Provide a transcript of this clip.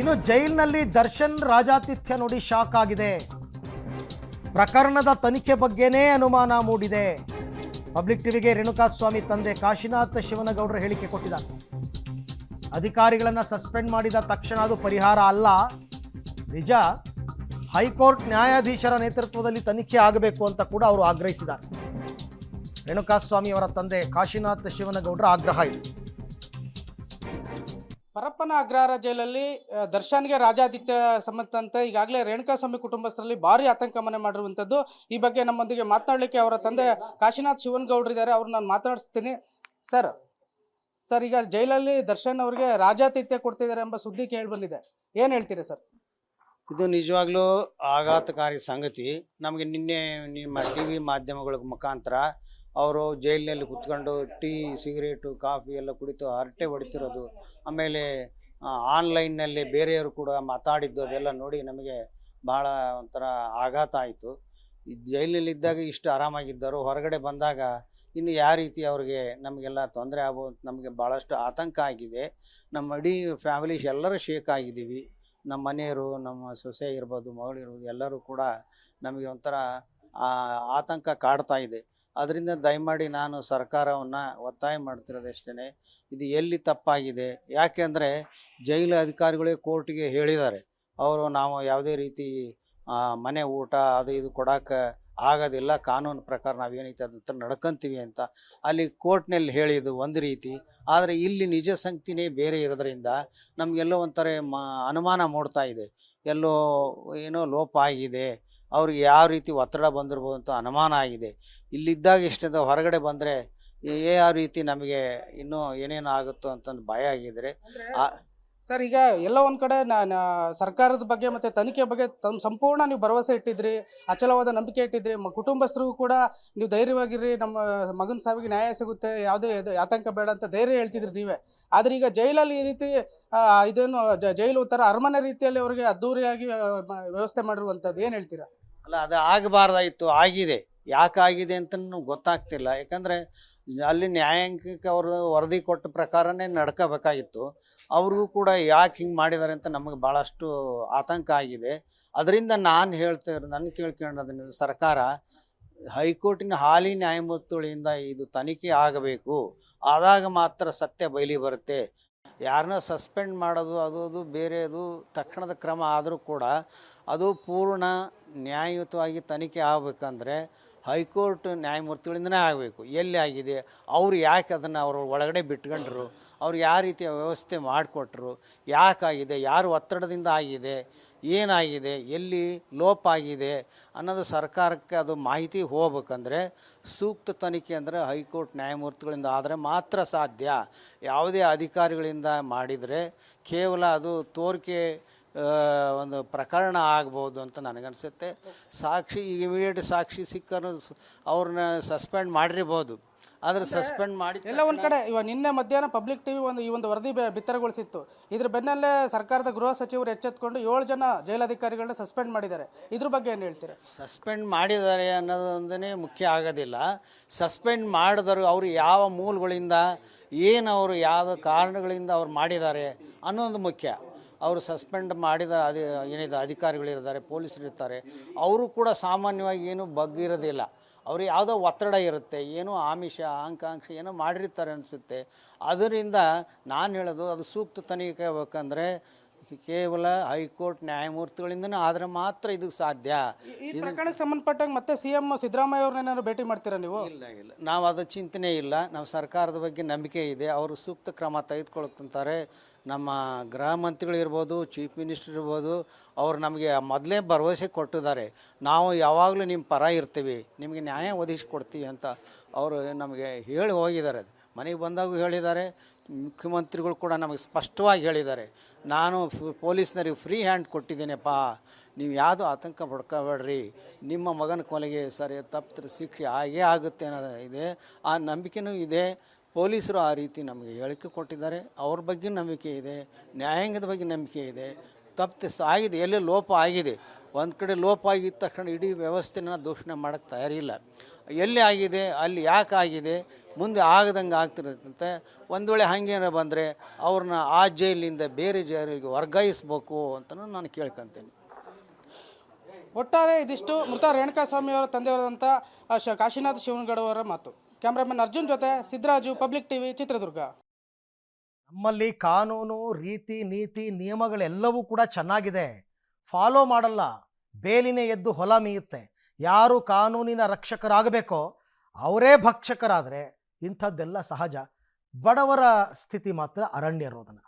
ಇನ್ನು ಜೈಲಿನಲ್ಲಿ ದರ್ಶನ್ ರಾಜಾತಿಥ್ಯ ನೋಡಿ ಶಾಕ್ ಆಗಿದೆ. ಪ್ರಕರಣದ ತನಿಖೆ ಬಗ್ಗೆನೇ ಅನುಮಾನ ಮೂಡಿದೆ. ಪಬ್ಲಿಕ್ ಟಿವಿಗೆ ರೇಣುಕಾಸ್ವಾಮಿ ತಂದೆ ಕಾಶಿನಾಥ್ ಶಿವನಗೌಡರು ಹೇಳಿಕೆ ಕೊಟ್ಟಿದ್ದಾರೆ. ಅಧಿಕಾರಿಗಳನ್ನು ಸಸ್ಪೆಂಡ್ ಮಾಡಿದ ತಕ್ಷಣ ಅದು ಪರಿಹಾರ ಅಲ್ಲ. ನಿಜ, ಹೈಕೋರ್ಟ್ ನ್ಯಾಯಾಧೀಶರ ನೇತೃತ್ವದಲ್ಲಿ ತನಿಖೆ ಆಗಬೇಕು ಅಂತ ಕೂಡ ಅವರು ಆಗ್ರಹಿಸಿದ್ದಾರೆ. ರೇಣುಕಾಸ್ವಾಮಿ ಅವರ ತಂದೆ ಕಾಶಿನಾಥ್ ಶಿವನಗೌಡರ ಆಗ್ರಹ ಇದು. ಪರಪ್ಪನ ಅಗ್ರಹಾರ ಜೈಲಲ್ಲಿ ದರ್ಶನ್ಗೆ ರಾಜಾತಿಥ್ಯ ಸಂಬಂಧಂತೆ ಈಗಾಗಲೇ ರೇಣುಕಾಸ್ವಾಮಿ ಕುಟುಂಬಸ್ಥರಲ್ಲಿ ಭಾರಿ ಆತಂಕ ಮನೆ ಮಾಡಿರುವಂಥದ್ದು. ಈ ಬಗ್ಗೆ ನಮ್ಮೊಂದಿಗೆ ಮಾತನಾಡಲಿಕ್ಕೆ ಅವರ ತಂದೆ ಕಾಶಿನಾಥ್ ಶಿವನಗೌಡರು ಇದ್ದಾರೆ. ಅವ್ರು ನಾನು ಮಾತನಾಡಿಸ್ತೀನಿ. ಸರ್, ಈಗ ಜೈಲಲ್ಲಿ ದರ್ಶನ್ ಅವರಿಗೆ ರಾಜಾತಿಥ್ಯ ಕೊಡ್ತಿದ್ದಾರೆ ಎಂಬ ಸುದ್ದಿ ಕೇಳಿ ಬಂದಿದೆ, ಏನು ಹೇಳ್ತೀರಿ ಸರ್? ಇದು ನಿಜವಾಗ್ಲೂ ಆಘಾತಕಾರಿ ಸಂಗತಿ. ನಮಗೆ ನಿನ್ನೆ ನಿಮ್ಮ ಟಿ ವಿ ಮಾಧ್ಯಮಗಳ ಮುಖಾಂತರ ಅವರು ಜೈಲಿನಲ್ಲಿ ಕುತ್ಕೊಂಡು ಟೀ, ಸಿಗರೇಟು, ಕಾಫಿ ಎಲ್ಲ ಕುಡಿತು ಹರಟೆ ಹೊಡಿತಿರೋದು, ಆಮೇಲೆ ಆನ್ಲೈನ್ನಲ್ಲಿ ಬೇರೆಯವರು ಕೂಡ ಮಾತಾಡಿದ್ದು ಅದೆಲ್ಲ ನೋಡಿ ನಮಗೆ ಭಾಳ ಒಂಥರ ಆಘಾತ ಆಯಿತು. ಜೈಲಿನಲ್ಲಿದ್ದಾಗ ಇಷ್ಟು ಆರಾಮಾಗಿದ್ದರು, ಹೊರಗಡೆ ಬಂದಾಗ ಇನ್ನು ಯಾವ ರೀತಿ ಅವ್ರಿಗೆ ನಮಗೆಲ್ಲ ತೊಂದರೆ ಆಗ್ಬೋದು, ನಮಗೆ ಭಾಳಷ್ಟು ಆತಂಕ ಆಗಿದೆ. ನಮ್ಮ ಇಡೀ ಫ್ಯಾಮಿಲಿ ಎಲ್ಲರೂ ಶೇಕ್ ಆಗಿದ್ದೀವಿ. ನಮ್ಮ ಮನೆಯವರು, ನಮ್ಮ ಸೊಸೆ ಇರ್ಬೋದು, ಮಗಳಿರ್ಬೋದು, ಎಲ್ಲರೂ ಕೂಡ ನಮಗೆ ಒಂಥರ ಆತಂಕ ಕಾಡ್ತಾ ಇದೆ. ಅದರಿಂದ ದಯಮಾಡಿ ನಾನು ಸರ್ಕಾರವನ್ನು ಒತ್ತಾಯ ಮಾಡ್ತಿರೋದಷ್ಟೇ, ಇದು ಎಲ್ಲಿ ತಪ್ಪಾಗಿದೆ. ಯಾಕೆಂದರೆ ಜೈಲು ಅಧಿಕಾರಿಗಳೇ ಕೋರ್ಟಿಗೆ ಹೇಳಿದ್ದಾರೆ, ಅವರು ನಾವು ಯಾವುದೇ ರೀತಿ ಮನೆ ಊಟ ಅದು ಇದು ಕೊಡೋಕೆ ಆಗೋದಿಲ್ಲ, ಕಾನೂನು ಪ್ರಕಾರ ನಾವೇನೈತೆ ಅದಂತ ನಡ್ಕೊಂತೀವಿ ಅಂತ ಅಲ್ಲಿ ಕೋರ್ಟ್ನಲ್ಲಿ ಹೇಳಿದ್ದು ಒಂದು ರೀತಿ. ಆದರೆ ಇಲ್ಲಿ ನಿಜ ಸಂಗತಿನೇ ಬೇರೆ ಇರೋದ್ರಿಂದ ನಮಗೆಲ್ಲೋ ಒಂಥರ ಅನುಮಾನ ಮೂಡ್ತಾ ಇದೆ. ಎಲ್ಲೋ ಏನೋ ಲೋಪ ಆಗಿದೆ, ಅವ್ರಿಗೆ ಯಾವ ರೀತಿ ಒತ್ತಡ ಬಂದಿರ್ಬೋದು ಅಂತ ಅನುಮಾನ ಆಗಿದೆ. ಇಲ್ಲಿದ್ದಾಗ ಇಷ್ಟದ ಹೊರಗಡೆ ಬಂದರೆ ಯಾವ ರೀತಿ ನಮಗೆ ಇನ್ನೂ ಏನೇನು ಆಗುತ್ತೋ ಅಂತಂದು ಭಯ ಆಗಿದ್ರೆ. ಸರ್, ಈಗ ಎಲ್ಲ ಒಂದು ಕಡೆ ಸರ್ಕಾರದ ಬಗ್ಗೆ ಮತ್ತು ತನಿಖೆ ಬಗ್ಗೆ ಸಂಪೂರ್ಣ ನೀವು ಭರವಸೆ ಇಟ್ಟಿದ್ರಿ, ಅಚಲವಾದ ನಂಬಿಕೆ ಇಟ್ಟಿದ್ರಿ. ಕುಟುಂಬಸ್ಥರಿಗೂ ಕೂಡ ನೀವು ಧೈರ್ಯವಾಗಿರ್ರಿ, ನಮ್ಮ ಮಗನ ಸಾವಿಗೆ ನ್ಯಾಯ ಸಿಗುತ್ತೆ, ಯಾವುದೇ ಆತಂಕ ಬೇಡ ಅಂತ ಧೈರ್ಯ ಹೇಳ್ತಿದ್ರಿ ನೀವೇ. ಆದರೆ ಈಗ ಜೈಲಲ್ಲಿ ಈ ರೀತಿ ಇದೇನು ಜೈಲು ಥರ ಅರಮನೆ ರೀತಿಯಲ್ಲಿ ಅವರಿಗೆ ಅದ್ದೂರಿಯಾಗಿ ವ್ಯವಸ್ಥೆ ಮಾಡಿರುವಂಥದ್ದು, ಏನು ಹೇಳ್ತೀರಾ? ಅಲ್ಲ, ಅದು ಆಗಬಾರ್ದಾಯಿತು, ಆಗಿದೆ. ಯಾಕಾಗಿದೆ ಅಂತಲೂ ಗೊತ್ತಾಗ್ತಿಲ್ಲ. ಯಾಕಂದರೆ ಅಲ್ಲಿ ನ್ಯಾಯಾಂಗಕ್ಕೆ ಅವರು ವರದಿ ಕೊಟ್ಟ ಪ್ರಕಾರನೇ ನಡ್ಕೋಬೇಕಾಗಿತ್ತು. ಅವ್ರಿಗೂ ಕೂಡ ಯಾಕೆ ಹಿಂಗೆ ಮಾಡಿದ್ದಾರೆ ಅಂತ ನಮಗೆ ಭಾಳಷ್ಟು ಆತಂಕ ಆಗಿದೆ. ಅದರಿಂದ ನಾನು ನನ್ನ ಕೇಳ್ಕೊಳ್ಳೋದ್ರಿಂದ ಸರ್ಕಾರ ಹೈಕೋರ್ಟಿನ ಹಾಲಿ ನ್ಯಾಯಮೂರ್ತಿಗಳಿಂದ ಇದು ತನಿಖೆ ಆಗಬೇಕು. ಆದಾಗ ಮಾತ್ರ ಸತ್ಯ ಬಯಲಿ ಬರುತ್ತೆ. ಯಾರನ್ನ ಸಸ್ಪೆಂಡ್ ಮಾಡೋದು ಅದು ಬೇರೆದು ತಕ್ಷಣದ ಕ್ರಮ ಆದರೂ ಕೂಡ ಅದು ಪೂರ್ಣ ನ್ಯಾಯಯುತವಾಗಿ ತನಿಖೆ ಆಗಬೇಕಂದ್ರೆ ಹೈಕೋರ್ಟ್ ನ್ಯಾಯಮೂರ್ತಿಗಳಿಂದನೇ ಆಗಬೇಕು. ಎಲ್ಲಿ ಆಗಿದೆ, ಅವರು ಯಾಕೆ ಅದನ್ನು ಅವ್ರ ಒಳಗಡೆ ಬಿಟ್ಕೊಂಡ್ರು, ಅವ್ರು ಯಾವ ರೀತಿಯ ವ್ಯವಸ್ಥೆ ಮಾಡಿಕೊಟ್ರು, ಯಾಕಾಗಿದೆ, ಯಾರು ಒತ್ತಡದಿಂದ ಆಗಿದೆ, ಏನಾಗಿದೆ, ಎಲ್ಲಿ ಲೋಪ ಆಗಿದೆ ಅನ್ನೋದು ಸರ್ಕಾರಕ್ಕೆ ಅದು ಮಾಹಿತಿ ಹೋಗ್ಬೇಕಂದ್ರೆ ಸೂಕ್ತ ತನಿಖೆ ಅಂದರೆ ಹೈಕೋರ್ಟ್ ನ್ಯಾಯಮೂರ್ತಿಗಳಿಂದ ಆದರೆ ಮಾತ್ರ ಸಾಧ್ಯ. ಯಾವುದೇ ಅಧಿಕಾರಿಗಳಿಂದ ಮಾಡಿದರೆ ಕೇವಲ ಅದು ತೋರಿಕೆ ಒಂದು ಪ್ರಕರಣ ಆಗ್ಬೋದು ಅಂತ ನನಗನ್ಸುತ್ತೆ. ಸಾಕ್ಷಿ ಇಮಿಡಿಯೇಟ್ ಸಾಕ್ಷಿ ಸಿಕ್ಕರು ಅವ್ರನ್ನ ಸಸ್ಪೆಂಡ್ ಮಾಡಿರ್ಬೋದು, ಆದರೆ ಸಸ್ಪೆಂಡ್ ಮಾಡಿ ಎಲ್ಲ ಒಂದು ಕಡೆ ಇವಾಗ ನಿನ್ನೆ ಮಧ್ಯಾಹ್ನ ಪಬ್ಲಿಕ್ ಟಿವಿ ಈ ಒಂದು ವರದಿ ಬಿತ್ತರಗೊಳಿಸಿತ್ತು. ಇದ್ರ ಬೆನ್ನಲ್ಲೇ ಸರ್ಕಾರದ ಗೃಹ ಸಚಿವರು ಎಚ್ಚೆತ್ಕೊಂಡು 7 ಜನ ಜೈಲಧಿಕಾರಿಗಳನ್ನ ಸಸ್ಪೆಂಡ್ ಮಾಡಿದ್ದಾರೆ. ಇದ್ರ ಬಗ್ಗೆ ಏನು ಹೇಳ್ತೀರಾ? ಸಸ್ಪೆಂಡ್ ಮಾಡಿದ್ದಾರೆ ಅನ್ನೋದೊಂದೇ ಮುಖ್ಯ ಆಗೋದಿಲ್ಲ. ಸಸ್ಪೆಂಡ್ ಮಾಡಿದರು ಅವರು ಯಾವ ಮೂಲಗಳಿಂದ, ಏನು ಅವರು ಯಾವ ಕಾರಣಗಳಿಂದ ಅವ್ರು ಮಾಡಿದ್ದಾರೆ ಅನ್ನೋದು ಮುಖ್ಯ. ಅವರು ಸಸ್ಪೆಂಡ್ ಮಾಡಿದ ಏನಿದೆ ಅಧಿಕಾರಿಗಳಿರ್ತಾರೆ, ಪೊಲೀಸರಿರ್ತಾರೆ, ಅವರು ಕೂಡ ಸಾಮಾನ್ಯವಾಗಿ ಏನು ಬಗ್ಗಿರೋದಿಲ್ಲ. ಅವರು ಯಾವುದೋ ಒತ್ತಡ ಇರುತ್ತೆ, ಏನೋ ಆಮಿಷ ಆಕಾಂಕ್ಷೆ ಏನೋ ಮಾಡಿರ್ತಾರೆ ಅನಿಸುತ್ತೆ. ಅದರಿಂದ ನಾನು ಹೇಳೋದು ಅದು ಸೂಕ್ತ ತನಿಖೆ ಆಗಬೇಕಂದ್ರೆ ಕೇವಲ ಹೈಕೋರ್ಟ್ ನ್ಯಾಯಮೂರ್ತಿಗಳಿಂದನೇ ಆದರೆ ಮಾತ್ರ ಇದು ಸಾಧ್ಯ. ಈ ಪ್ರಕರಣಕ್ಕೆ ಸಂಬಂಧಪಟ್ಟಂಗೆ ಮತ್ತೆ CM ಸಿದ್ದರಾಮಯ್ಯ ಅವ್ರನ್ನೇನಾದ್ರು ಭೇಟಿ ಮಾಡ್ತೀರಾ ನೀವು? ಇಲ್ಲ, ನಾವು ಅದು ಚಿಂತನೆ ಇಲ್ಲ. ನಾವು ಸರ್ಕಾರದ ಬಗ್ಗೆ ನಂಬಿಕೆ ಇದೆ, ಅವರು ಸೂಕ್ತ ಕ್ರಮ ತೆಗೆದುಕೊಳ್ತಾರೆ. ನಮ್ಮ ಗೃಹ ಮಂತ್ರಿಗಳಿರ್ಬೋದು, ಚೀಫ್ ಮಿನಿಸ್ಟರ್ ಇರ್ಬೋದು, ಅವರು ನಮಗೆ ಮೊದಲೇ ಭರವಸೆ ಕೊಟ್ಟಿದ್ದಾರೆ, ನಾವು ಯಾವಾಗಲೂ ನಿಮ್ಮ ಪರ ಇರ್ತೀವಿ, ನಿಮಗೆ ನ್ಯಾಯ ಒದಗಿಸ್ಕೊಡ್ತೀವಿ ಅಂತ ಅವರು ನಮಗೆ ಹೇಳಿ ಹೋಗಿದ್ದಾರೆ. ಮನೆಗೆ ಬಂದಾಗೂ ಹೇಳಿದ್ದಾರೆ. ಮುಖ್ಯಮಂತ್ರಿಗಳು ಕೂಡ ನಮಗೆ ಸ್ಪಷ್ಟವಾಗಿ ಹೇಳಿದ್ದಾರೆ, ನಾನು ಪೊಲೀಸ್ನರಿಗೆ ಫ್ರೀ ಹ್ಯಾಂಡ್ ಕೊಟ್ಟಿದ್ದೀನಪ್ಪ, ನೀವು ಯಾವುದು ಆತಂಕ ಪಡ್ಕೋಬೇಡ್ರಿ, ನಿಮ್ಮ ಮಗನ ಕೊಲೆಗೆ ಸರಿ ತಪ್ಪಿದ್ರೆ ಶಿಕ್ಷೆ ಆಗೇ ಆಗುತ್ತೆ ಅನ್ನೋದು ಇದೆ. ಆ ನಂಬಿಕೆನೂ ಇದೆ. ಪೊಲೀಸರು ಆ ರೀತಿ ನಮಗೆ ಹೇಳಿಕೆ ಕೊಟ್ಟಿದ್ದಾರೆ, ಅವ್ರ ಬಗ್ಗೆ ನಂಬಿಕೆ ಇದೆ, ನ್ಯಾಯಾಂಗದ ಬಗ್ಗೆ ನಂಬಿಕೆ ಇದೆ. ತಪ್ಪು ಆಗಿದೆ, ಎಲ್ಲೇ ಲೋಪ ಆಗಿದೆ, ಒಂದು ಕಡೆ ಲೋಪ ಆಗಿದ್ದ ತಕ್ಷಣ ಇಡೀ ವ್ಯವಸ್ಥೆನ ದೂಷಣೆ ಮಾಡೋಕ್ಕೆ ತಯಾರಿಲ್ಲ. ಎಲ್ಲಿ ಆಗಿದೆ ಅಲ್ಲಿ ಯಾಕೆ ಆಗಿದೆ, ಮುಂದೆ ಆಗದಂಗೆ ಆಗ್ತಿರತ್ತಂತೆ. ಒಂದು ವೇಳೆ ಹಂಗೇನಾರ ಬಂದರೆ ಅವ್ರನ್ನ ಆ ಜೈಲಿಂದ ಬೇರೆ ಜೈಲಿಗೆ ವರ್ಗಾಯಿಸ್ಬೇಕು ಅಂತಲೂ ನಾನು ಕೇಳ್ಕೊತೀನಿ. ಒಟ್ಟಾರೆ ಇದಿಷ್ಟು ಮೃತ ರೇಣುಕಾಸ್ವಾಮಿ ಅವರ ತಂದೆಯವರಾದಂಥ ಕಾಶಿನಾಥ್ ಶಿವನಗೌಡ ಅವರ ಮಾತು. ಕ್ಯಾಮ್ರಾಮನ್ ಅರ್ಜುನ್ ಜೊತೆ ಸಿದ್ದರಾಜು, ಪಬ್ಲಿಕ್ ಟಿವಿ, ಚಿತ್ರದುರ್ಗ. ನಮ್ಮಲ್ಲಿ ಕಾನೂನು, ರೀತಿ, ನೀತಿ, ನಿಯಮಗಳೆಲ್ಲವೂ ಕೂಡ ಚೆನ್ನಾಗಿದೆ, ಫಾಲೋ ಮಾಡಲ್ಲ. ಬೇಲಿನೇ ಎದ್ದು ಹೊಲ ಮೀಯುತ್ತೆ. ಯಾರು ಕಾನೂನಿನ ರಕ್ಷಕರಾಗಬೇಕೋ ಅವರೇ ಭಕ್ಷಕರಾದರೆ ಇಂಥದ್ದೆಲ್ಲ ಸಹಜ. ಬಡವರ ಸ್ಥಿತಿ ಮಾತ್ರ ಅರಣ್ಯ ರೋದನ.